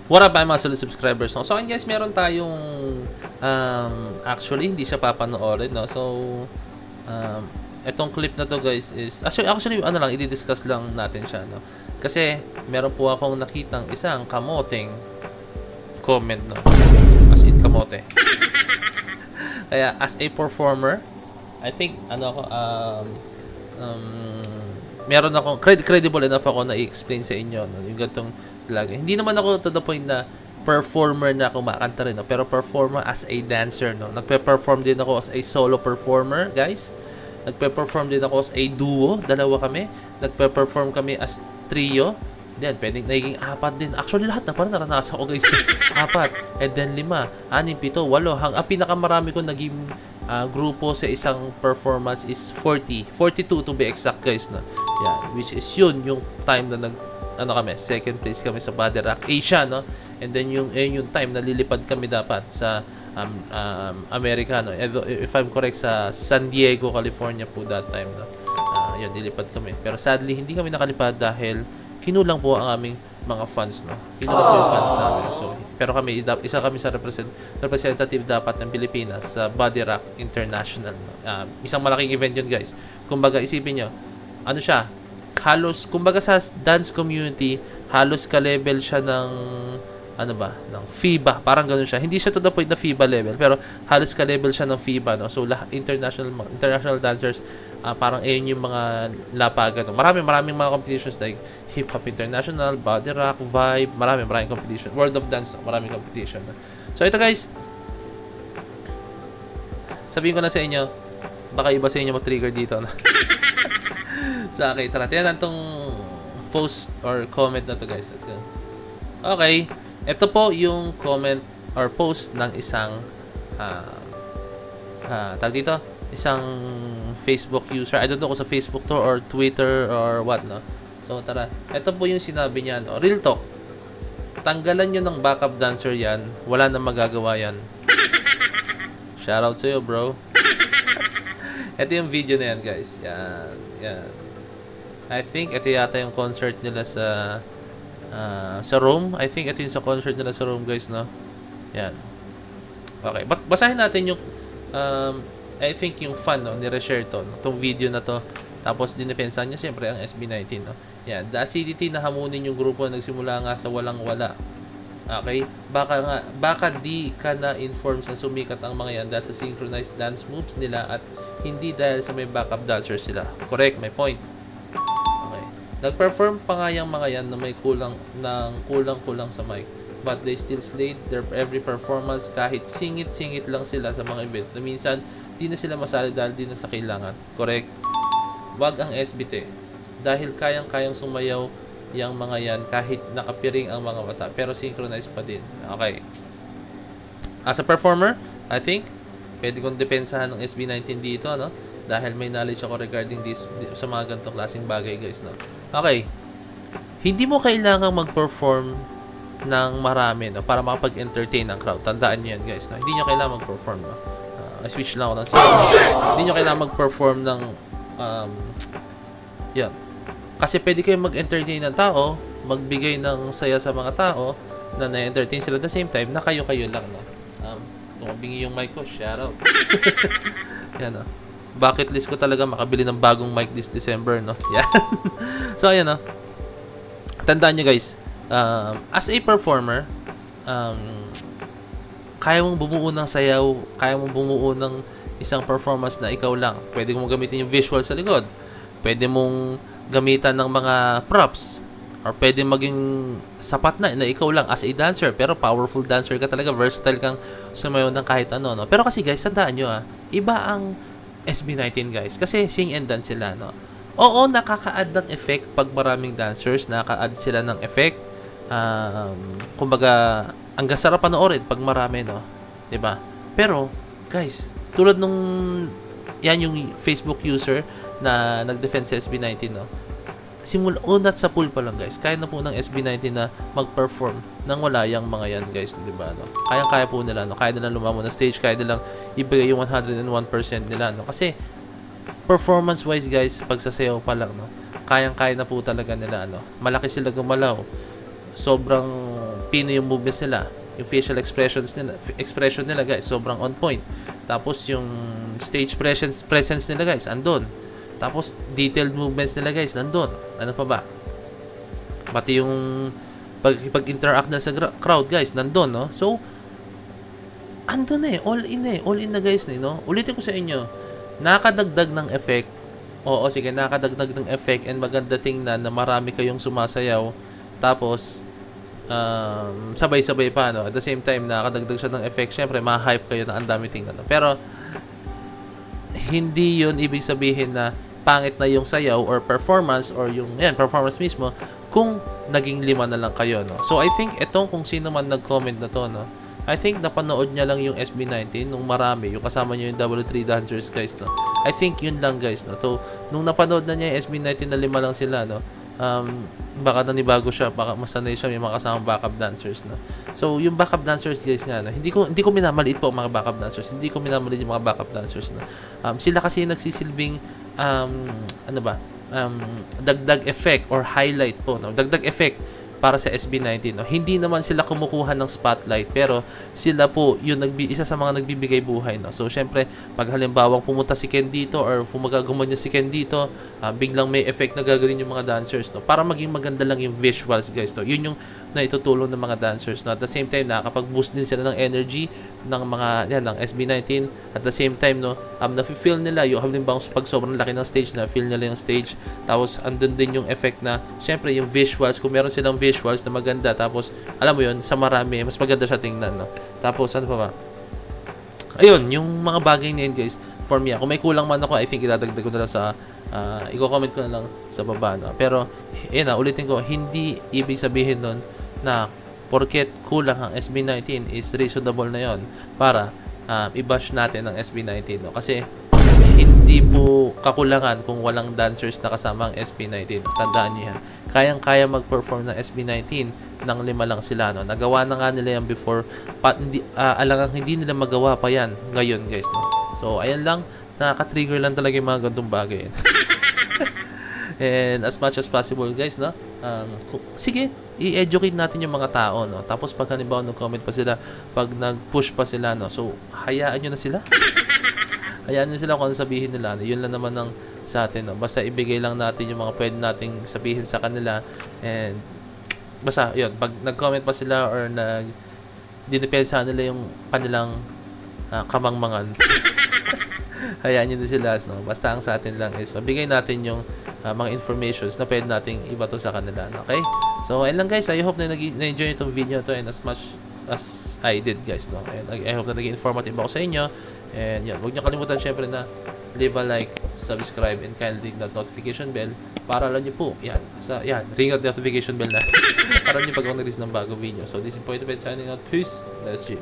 What up, mga solid subscribers, no? So, guys, meron tayong actually hindi siya papanoorin, no? So, etong clip na to, guys, is actually ano lang, i-discuss lang natin siya, no? Kasi meron po akong nakitang isang kamoteng comment, no? As in kamote. Kaya as a performer, I think meron akong credible enough ako na i-explain sa inyo, no, yung gantong lagi. Hindi naman ako to the point na performer na kumakanta rin, no, pero performer as a dancer, no. Nagpe-perform din ako as a solo performer, guys. Nagpe-perform din ako as a duo, dalawa kami. Nagpe-perform kami as trio. Then, pwedeng naging 4 din. Actually, lahat na parang naranasan ko, guys. 4. And then 5, 6, 7, 8. Ang pinakamarami ko naging grupo sa isang performance is 40. 42 to be exact, guys. No? Yan. Which is yun, yung time na second place kami sa Body Rock Asia, no? And then yung time na lilipad kami dapat sa America, no? If I'm correct, sa San Diego, California po that time, no? Yun, lilipad kami. Pero sadly, hindi kami nakalipad dahil kinulang po ang aming mga fans, no? Kinulang po yung fans namin. So, pero kami, isa kami sa representative dapat ng Pilipinas sa Body Rock International, no? Isang malaking event yun, guys. Kumbaga, isipin nyo, ano siya? Halos, kumbaga sa dance community, halos ka-level siya ng ng FIBA, parang ganoon siya. Hindi siya to the point na FIBA level, pero halos ka-level siya ng FIBA, no? So international dancers, parang ayun yung mga lapagan, no? Maraming mga competitions like Hip Hop International, Body Rock, Vibe, maraming competition. World of Dance, maraming competition, no? So ito, guys, sabihin ko na sa inyo, baka iba sa inyo mag-trigger dito, no? So, okay, tara, tingnan tong post or comment na to, guys. Let's go. Okay, ito po yung comment or post ng isang tag dito, isang Facebook user. I don't know kung sa Facebook to or Twitter or what, no? So, tara, ito po yung sinabi niya, no? Real talk, tanggalan nyo ng backup dancer yan, wala na magagawa yan. Shoutout sa'yo, bro. Ito yung video na yan, guys. Yan. I think ito yata yung concert nila sa Rome. I think ito yung sa concert nila sa Rome, guys, no? Yan. Okay, basahin natin yung I think yung fan, no, ni Reshare to, no? Itong video na to. Tapos dinipensahan niya siyempre ang SB19, no? Yan, the acidity na hamunin yung grupo na nagsimula nga sa walang-wala. Okay? Baka di ka na inform sa sumikat ang mga yan dahil sa synchronized dance moves nila at hindi dahil sa may backup dancers sila. Correct, my point. Okay. Nag-perform pa nga yung mga yan na may kulang sa mic. But they still slayed their every performance kahit singit-singit lang sila sa mga events na minsan di na sila masali dahil di na sa kailangan. Correct? Wag ang SBT. Dahil kayang-kayang sumayaw yung mga yan kahit nakapiring ang mga mata pero synchronized pa din. Okay. As a performer, I think pwede kong depensahan ng SB19 dito, no? Dahil may knowledge ako regarding this sa mga ganitong klaseng bagay, guys, no? Okay. Hindi mo kailangang mag-perform ng marami, no? Para makapag-entertain ang crowd. Tandaan niyo yan, guys, no? Hindi niyo kailangang mag-perform, no? I switch lang ako ng hindi niyo kailangang mag-perform ng yan. Kasi pwede kayong mag-entertain ng tao, magbigay ng saya sa mga tao na na-entertain sila at the same time na kayo-kayo lang, no? Tumabingi yung mic ko, shout out. Yan, no? Bucket list ko talaga makabili ng bagong mic this December, no? Yan. So, ayan, no? Tandaan nyo, guys, as a performer, kaya mong bumuo ng sayaw, kaya mong bumuo ng isang performance na ikaw lang. Pwede mong gamitin yung visual sa likod. Pwede mong gamitan ng mga props. Or pwede maging sapat na ikaw lang as a dancer. Pero powerful dancer ka talaga. Versatile kang sumayaw ng kahit ano, no? Pero kasi, guys, tandaan nyo, iba ang SB19, guys. Kasi sing and dance sila, no? Oo, nakaka-add ng effect pag maraming dancers. Nakaka-add sila ng effect. Kumbaga, ang sarap panoorin pag marami, no? Diba? Pero, guys, tulad nung yan yung Facebook user na nag-defend sa SB19, no? Unat sa pool pa lang, guys. Kaya na po ng SB19 na mag-perform nang wala yung mga yan, guys, diba, no? Kaya po nila, no? Kaya nilang lumamo na stage, kaya nilang ibigay yung 101% nila, no? Kasi performance-wise, guys, pagsasayaw pa lang, no? Kayang-kaya na po talaga nila, no? Malaki sila gumalaw. Sobrang Filipino yung movements nila. Yung facial expression nila guys, sobrang on point. Tapos yung stage presence nila guys, andun. Tapos detailed movements nila guys, nandun. Ano pa ba? Pati yung pag-interact na sa crowd guys, nandun, no? So, andun all in na guys, no? Ulitin ko sa inyo, nakadagdag ng effect. Oo, sige, nakadagdag ng effect and maganda tingnan na marami kayong sumasayaw. Tapos, sabay-sabay pa, no? At the same time, nakadagdag siya ng effect. Syempre, ma-hype kayo na ang dami tingnan. No? Pero, hindi yun ibig sabihin na pangit na yung sayaw or performance or yung, performance mismo kung naging 5 na lang kayo, no? So, I think, etong kung sino man nag-comment na to, no? I think napanood niya lang yung SB19 nung marami, yung kasama niyo yung W3 dancers guys, no? I think yun lang guys, no? So, nung napanood na niya yung SB19 na 5 lang sila, no? Baka nanibago siya, baka masanay siya, may mga kasamang backup dancers, no? So, yung backup dancers guys nga, no? Hindi ko minamaliit po ang mga backup dancers, hindi ko minamaliit yung mga backup dancers, no? Sila kasi nagsisilbing dagdag effect or highlight po, no? Dagdag effect para sa SB19, no? Hindi naman sila kumukuha ng spotlight, pero sila po yung isa sa mga nagbibigay buhay, no? So syempre, pag halimbawa pumunta si Ken dito or gumanya si Ken dito, biglang may effect na gagawin yung mga dancers, no? Para maging maganda lang yung visuals guys, no? Yun yung naitutulong ng mga dancers, no? At the same time, nakakapag-boost din sila ng energy ng mga ng SB19. At the same time, no, nafe-feel nila yung halimbawa pag sobrang laki ng stage, na feel nila yung stage. Tapos andun din yung effect na syempre yung visuals, kung meron silang visuals na maganda, tapos alam mo yun, sa marami mas maganda siya tingnan, no? Tapos ano pa ba? Ayun, yung mga bagay na yun guys, for me, kung may kulang man ako, I think idadagdag ko na lang sa i-comment ko na lang sa baba, no? Pero ulitin ko, hindi ibig sabihin nun na porket kulang ang SB19 is reasonable na yon para i-bash natin ang SB19, no? Kasi hindi po kakulangan kung walang dancers na kasama ang SB19. Tandaan niyo yan. Kayang-kaya mag-perform ng SB19 ng 5 lang sila, no? Nagawa na nga nila yan before, alangang hindi nila magawa pa yan ngayon guys, no? So ayan lang, nakaka-trigger lang talaga yung mga gantong bagay. And as much as possible guys, no? Sige, i-educate natin yung mga tao, no? Tapos pag halimbawa nag-comment pa sila, pag nag-push pa sila, no? So hayaan nyo na sila. Hayaan nyo sila kung ano sabihin nila, no? Yun lang naman ng sa atin, no? Basta ibigay lang natin yung mga pwede nating sabihin sa kanila. And basta yun, pag nag-comment pa sila or dinepensa nila yung kanilang kamangmangan, hayaan nyo na sila, no? Basta ang sa atin lang is bigay natin yung mga informations na pwede nating ibato sa kanila, no? Okay? So ayun lang guys, I hope na na-enjoy itong video to, and as much as I did guys, no? And I hope na naging informative ako sa inyo. And yun, huwag niyo kalimutan syempre na leave a like, subscribe, and kindly ring that notification bell para alam niyo po, ring that notification bell na para alam niyo pag ako nag-release ng bagong video. So this is Point signing out. Peace. Let's G.